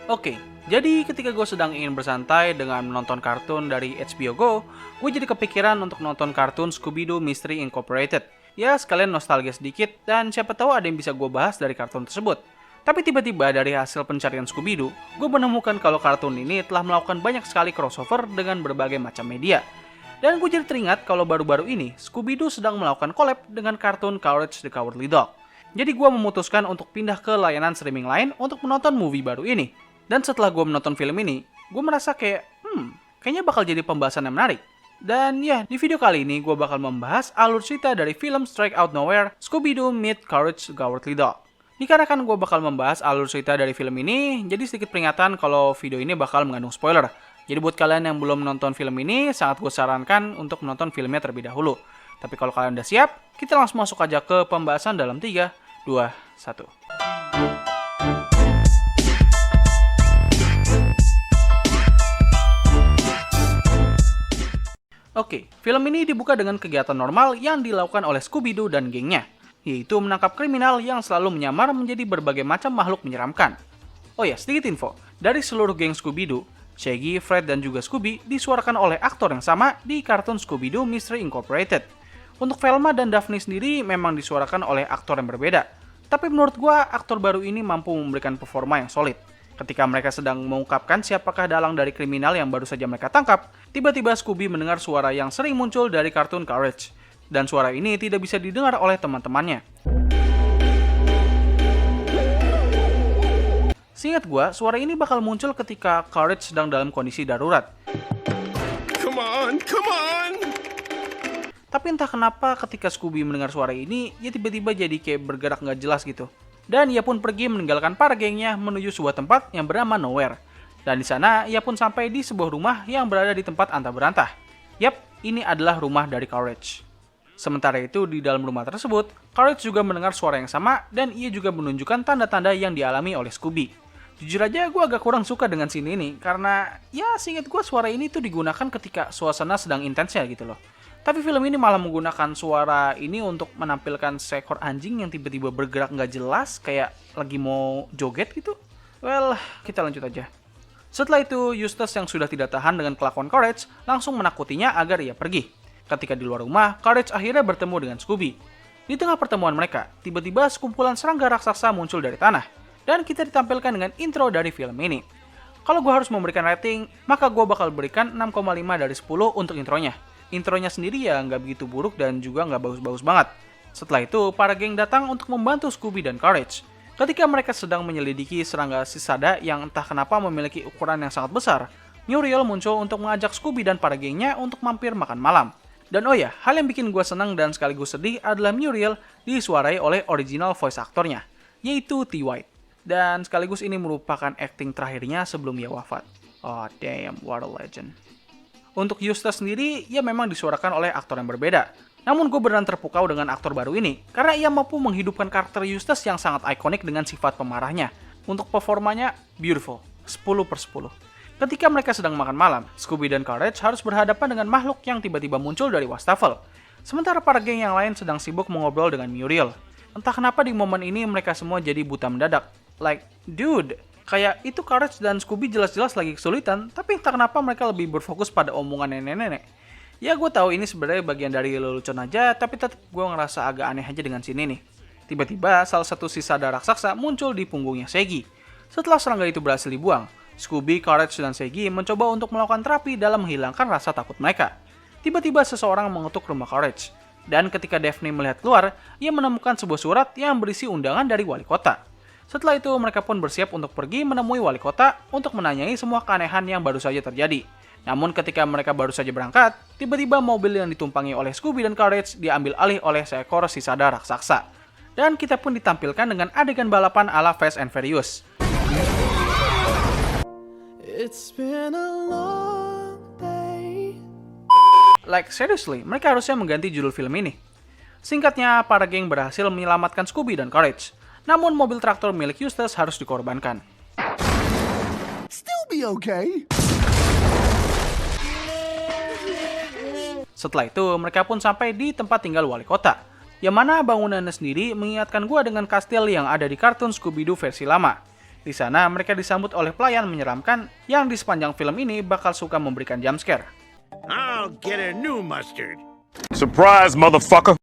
Oke, jadi ketika gue sedang ingin bersantai dengan menonton kartun dari HBO Go, gue jadi kepikiran untuk nonton kartun Scooby-Doo Mystery Incorporated. Ya, sekalian nostalgia sedikit, dan siapa tahu ada yang bisa gue bahas dari kartun tersebut. Tapi tiba-tiba dari hasil pencarian Scooby-Doo, gue menemukan kalau kartun ini telah melakukan banyak sekali crossover dengan berbagai macam media. Dan gue jadi teringat kalau baru-baru ini, Scooby-Doo sedang melakukan collab dengan kartun Courage the Cowardly Dog. Jadi gue memutuskan untuk pindah ke layanan streaming lain untuk menonton movie baru ini. Dan setelah gue menonton film ini, gue merasa kayak, kayaknya bakal jadi pembahasan yang menarik. Dan ya, di video kali ini gue bakal membahas alur cerita dari film Strike Out Nowhere, Scooby-Doo Meet Courage the Cowardly Dog. Dikarenakan gue bakal membahas alur cerita dari film ini, jadi sedikit peringatan kalau video ini bakal mengandung spoiler. Jadi buat kalian yang belum menonton film ini, sangat gue sarankan untuk menonton filmnya terlebih dahulu. Tapi kalau kalian udah siap, kita langsung masuk aja ke pembahasan dalam 3, 2, 1. Oke, film ini dibuka dengan kegiatan normal yang dilakukan oleh Scooby-Doo dan gengnya, yaitu menangkap kriminal yang selalu menyamar menjadi berbagai macam makhluk menyeramkan. Oh ya, sedikit info, dari seluruh geng Scooby-Doo, Shaggy, Fred, dan juga Scooby disuarakan oleh aktor yang sama di kartun Scooby-Doo Mystery Incorporated. Untuk Velma dan Daphne sendiri memang disuarakan oleh aktor yang berbeda, tapi menurut gua aktor baru ini mampu memberikan performa yang solid. Ketika mereka sedang mengungkapkan siapakah dalang dari kriminal yang baru saja mereka tangkap, tiba-tiba Scooby mendengar suara yang sering muncul dari kartun Courage. Dan suara ini tidak bisa didengar oleh teman-temannya. Seingat gua, suara ini bakal muncul ketika Courage sedang dalam kondisi darurat. Come on, come on! Tapi entah kenapa ketika Scooby mendengar suara ini, ia tiba-tiba jadi kayak bergerak nggak jelas gitu. Dan ia pun pergi meninggalkan para gengnya menuju sebuah tempat yang bernama Nowhere. Dan di sana ia pun sampai di sebuah rumah yang berada di tempat antah berantah. Yap, ini adalah rumah dari Courage. Sementara itu di dalam rumah tersebut, Courage juga mendengar suara yang sama dan ia juga menunjukkan tanda-tanda yang dialami oleh Scooby. Jujur aja gue agak kurang suka dengan scene ini karena ya seingat gue suara ini tuh digunakan ketika suasana sedang intensnya gitu loh. Tapi film ini malah menggunakan suara ini untuk menampilkan seekor anjing yang tiba-tiba bergerak nggak jelas, kayak lagi mau joget gitu. Well, kita lanjut aja. Setelah itu, Eustace yang sudah tidak tahan dengan kelakuan Courage langsung menakutinya agar ia pergi. Ketika di luar rumah, Courage akhirnya bertemu dengan Scooby. Di tengah pertemuan mereka, tiba-tiba sekumpulan serangga raksasa muncul dari tanah. Dan kita ditampilkan dengan intro dari film ini. Kalau gue harus memberikan rating, maka gue bakal berikan 6,5 dari 10 untuk intronya. Intronya sendiri ya nggak begitu buruk dan juga nggak bagus-bagus banget. Setelah itu, para geng datang untuk membantu Scooby dan Courage. Ketika mereka sedang menyelidiki serangga sisada yang entah kenapa memiliki ukuran yang sangat besar, Muriel muncul untuk mengajak Scooby dan para gengnya untuk mampir makan malam. Dan oh ya, hal yang bikin gue senang dan sekaligus sedih adalah Muriel disuarai oleh original voice aktornya, yaitu T. White. Dan sekaligus ini merupakan acting terakhirnya sebelum ia wafat. Oh damn, what a legend. Untuk Eustace sendiri, ia memang disuarakan oleh aktor yang berbeda. Namun gue beneran terpukau dengan aktor baru ini, karena ia mampu menghidupkan karakter Eustace yang sangat ikonik dengan sifat pemarahnya. Untuk performanya, beautiful, 10/10. Ketika mereka sedang makan malam, Scooby dan Courage harus berhadapan dengan makhluk yang tiba-tiba muncul dari wastafel. Sementara para geng yang lain sedang sibuk mengobrol dengan Muriel. Entah kenapa di momen ini mereka semua jadi buta mendadak. Like, dude, kayak itu Courage dan Scooby jelas-jelas lagi kesulitan, tapi entah kenapa mereka lebih berfokus pada omongan nenek-nenek. Ya gue tahu ini sebenarnya bagian dari lelucon aja, tapi tetap gue ngerasa agak aneh aja dengan scene ini. Tiba-tiba salah satu sisada raksasa muncul di punggungnya Shaggy. Setelah serangga itu berhasil dibuang, Scooby, Courage, dan Shaggy mencoba untuk melakukan terapi dalam menghilangkan rasa takut mereka. Tiba-tiba seseorang mengetuk rumah Courage. Dan ketika Daphne melihat keluar, ia menemukan sebuah surat yang berisi undangan dari wali kota. Setelah itu, mereka pun bersiap untuk pergi menemui wali kota untuk menanyai semua keanehan yang baru saja terjadi. Namun ketika mereka baru saja berangkat, tiba-tiba mobil yang ditumpangi oleh Scooby dan Courage diambil alih oleh seekor sisada raksasa. Dan kita pun ditampilkan dengan adegan balapan ala Fast and Furious. It's been a long day. Like seriously, mereka harusnya mengganti judul film ini. Singkatnya, para geng berhasil menyelamatkan Scooby dan Courage. Namun mobil traktor milik Eustace harus dikorbankan. Still be okay. Setelah itu, mereka pun sampai di tempat tinggal wali kota. Yang mana bangunannya sendiri mengingatkan gua dengan kastil yang ada di kartun Scooby-Doo versi lama. Di sana mereka disambut oleh pelayan menyeramkan yang di sepanjang film ini bakal suka memberikan jumpscare. I'll get a new mustard. Surprise, motherfucker!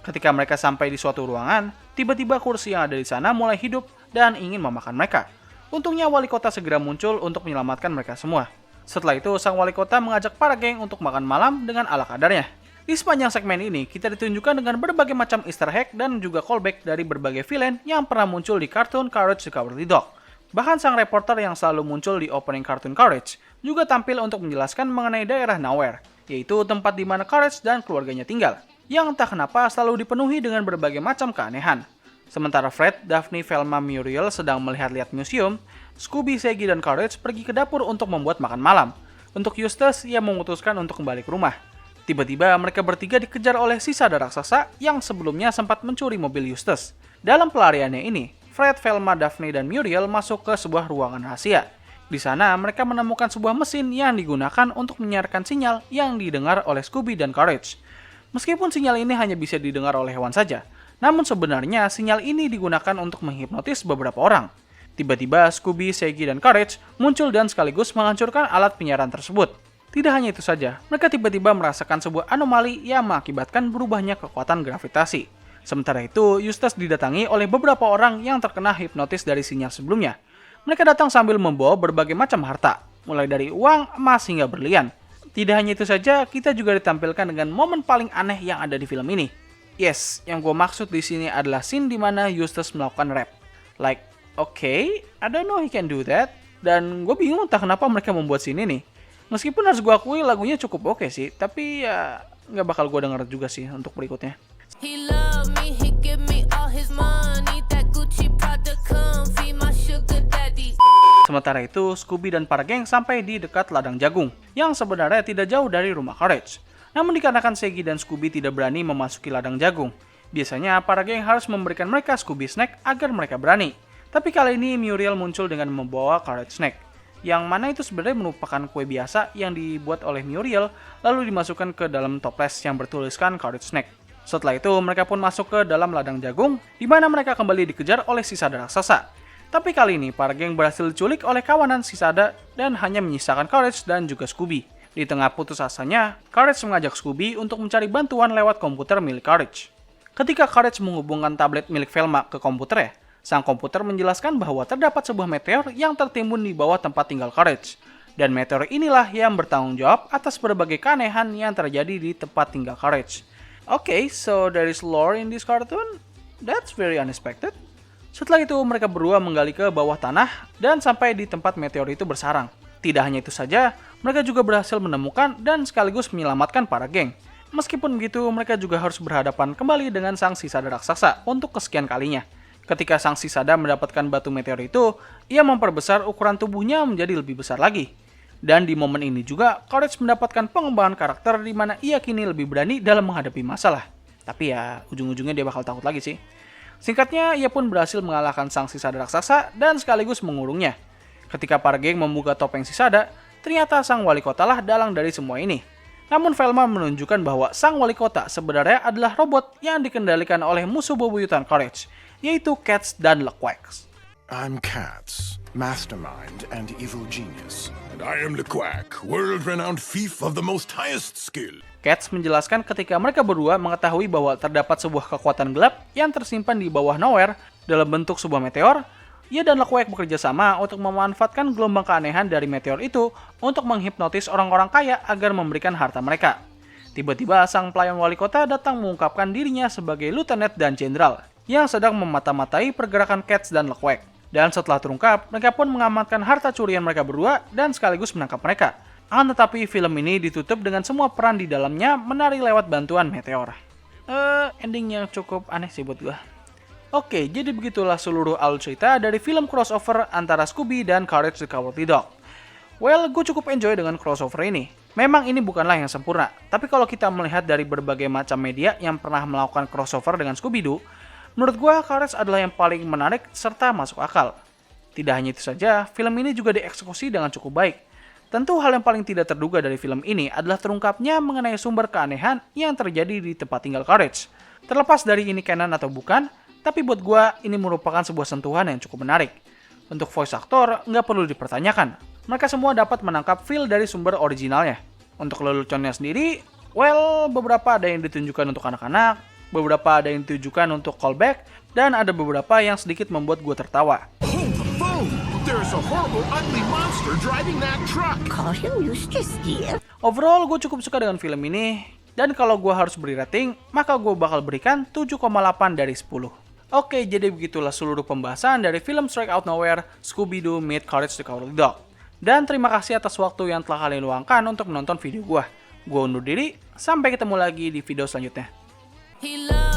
Ketika mereka sampai di suatu ruangan, tiba-tiba kursi yang ada di sana mulai hidup dan ingin memakan mereka. Untungnya wali kota segera muncul untuk menyelamatkan mereka semua. Setelah itu, sang wali kota mengajak para geng untuk makan malam dengan ala kadarnya. Di sepanjang segmen ini, kita ditunjukkan dengan berbagai macam easter egg dan juga callback dari berbagai villain yang pernah muncul di kartun Courage the Cowardly Dog. Bahkan sang reporter yang selalu muncul di opening kartun Courage juga tampil untuk menjelaskan mengenai daerah Nowhere, yaitu tempat di mana Courage dan keluarganya tinggal, yang entah kenapa selalu dipenuhi dengan berbagai macam keanehan. Sementara Fred, Daphne, Velma, Muriel sedang melihat-lihat museum, Scooby, Shaggy, dan Courage pergi ke dapur untuk membuat makan malam. Untuk Eustace, ia memutuskan untuk kembali ke rumah. Tiba-tiba mereka bertiga dikejar oleh sisa raksasa yang sebelumnya sempat mencuri mobil Eustace. Dalam pelariannya ini, Fred, Velma, Daphne, dan Muriel masuk ke sebuah ruangan rahasia. Di sana mereka menemukan sebuah mesin yang digunakan untuk menyiarkan sinyal yang didengar oleh Scooby dan Courage. Meskipun sinyal ini hanya bisa didengar oleh hewan saja, namun sebenarnya sinyal ini digunakan untuk menghipnotis beberapa orang. Tiba-tiba Scooby, Shaggy, dan Courage muncul dan sekaligus menghancurkan alat penyiaran tersebut. Tidak hanya itu saja, mereka tiba-tiba merasakan sebuah anomali yang mengakibatkan berubahnya kekuatan gravitasi. Sementara itu, Eustace didatangi oleh beberapa orang yang terkena hipnotis dari sinyal sebelumnya. Mereka datang sambil membawa berbagai macam harta, mulai dari uang, emas, hingga berlian. Tidak hanya itu saja, kita juga ditampilkan dengan momen paling aneh yang ada di film ini. Yes, yang gue maksud di sini adalah scene di mana Eustace melakukan rap. Like, okay, I don't know he can do that. Dan gue bingung entah kenapa mereka membuat scene ini. Meskipun harus gue akui lagunya cukup oke sih, tapi ya nggak bakal gue denger juga sih untuk berikutnya. He love me, he give me all his money. That Gucci Prada comfy, my sugar daddy. Sementara itu, Scooby dan para geng sampai di dekat ladang jagung, yang sebenarnya tidak jauh dari rumah Courage. Namun dikarenakan Shaggy dan Scooby tidak berani memasuki ladang jagung, biasanya para geng harus memberikan mereka Scooby snack agar mereka berani. Tapi kali ini Muriel muncul dengan membawa Courage snack, yang mana itu sebenarnya merupakan kue biasa yang dibuat oleh Muriel lalu dimasukkan ke dalam toples yang bertuliskan Courage snack. Setelah itu mereka pun masuk ke dalam ladang jagung, di mana mereka kembali dikejar oleh sisa raksasa. Tapi kali ini para geng berhasil diculik oleh kawanan sisada dan hanya menyisakan Courage dan juga Scooby. Di tengah putus asanya, Courage mengajak Scooby untuk mencari bantuan lewat komputer milik Courage. Ketika Courage menghubungkan tablet milik Velma ke komputernya, sang komputer menjelaskan bahwa terdapat sebuah meteor yang tertimbun di bawah tempat tinggal Courage. Dan meteor inilah yang bertanggung jawab atas berbagai keanehan yang terjadi di tempat tinggal Courage. Okay, so there is lore in this cartoon? That's very unexpected. Setelah itu mereka berdua menggali ke bawah tanah dan sampai di tempat meteor itu bersarang. Tidak hanya itu saja, mereka juga berhasil menemukan dan sekaligus menyelamatkan para geng. Meskipun begitu, mereka juga harus berhadapan kembali dengan sang sisada raksasa untuk kesekian kalinya. Ketika sang sisada mendapatkan batu meteor itu, ia memperbesar ukuran tubuhnya menjadi lebih besar lagi. Dan di momen ini juga, Courage mendapatkan pengembangan karakter di mana ia kini lebih berani dalam menghadapi masalah. Tapi ya, ujung-ujungnya dia bakal takut lagi sih. Singkatnya, ia pun berhasil mengalahkan sang sisada raksasa dan sekaligus mengurungnya. Ketika para geng membuka topeng sisada, ternyata sang wali kota lah dalang dari semua ini. Namun Velma menunjukkan bahwa sang wali kota sebenarnya adalah robot yang dikendalikan oleh musuh bebuyutan Courage, yaitu Cats dan LeQuack. I'm Cats, mastermind and evil genius. And I am the Quack, world-renowned thief of the most highest skill. Cats menjelaskan ketika mereka berdua mengetahui bahwa terdapat sebuah kekuatan gelap yang tersimpan di bawah Nowhere dalam bentuk sebuah meteor. Ia dan LeQuack bekerja sama untuk memanfaatkan gelombang keanehan dari meteor itu untuk menghipnotis orang-orang kaya agar memberikan harta mereka. Tiba-tiba sang pelayan wali kota datang mengungkapkan dirinya sebagai lieutenant dan jenderal yang sedang memata-matai pergerakan Cats dan LeQuack. Dan setelah terungkap, mereka pun mengamankan harta curian mereka berdua dan sekaligus menangkap mereka. Akan tetapi film ini ditutup dengan semua peran di dalamnya menari lewat bantuan meteor. Endingnya cukup aneh sih buat gua. Oke, jadi begitulah seluruh alur cerita dari film crossover antara Scooby dan Courage the Cowardly Dog. Well, gue cukup enjoy dengan crossover ini. Memang ini bukanlah yang sempurna, tapi kalau kita melihat dari berbagai macam media yang pernah melakukan crossover dengan Scooby-Doo, menurut gue Courage adalah yang paling menarik serta masuk akal. Tidak hanya itu saja, film ini juga dieksekusi dengan cukup baik. Tentu hal yang paling tidak terduga dari film ini adalah terungkapnya mengenai sumber keanehan yang terjadi di tempat tinggal Courage. Terlepas dari ini canon atau bukan, tapi buat gue ini merupakan sebuah sentuhan yang cukup menarik. Untuk voice actor, nggak perlu dipertanyakan. Mereka semua dapat menangkap feel dari sumber originalnya. Untuk leluconnya sendiri, well, beberapa ada yang ditunjukkan untuk anak-anak, beberapa ada yang ditujukan untuk callback, dan ada beberapa yang sedikit membuat gue tertawa. Boom! There's a horrible, ugly monster driving that truck. Call him Eustace, dear. Overall, gue cukup suka dengan film ini, dan kalau gue harus beri rating, maka gue bakal berikan 7,8 dari 10. Oke, jadi begitulah seluruh pembahasan dari film Strike Out Nowhere, Scooby-Doo Meet Courage the Cowardly Dog. Dan terima kasih atas waktu yang telah kalian luangkan untuk menonton video gue. Gue undur diri, sampai ketemu lagi di video selanjutnya. He loves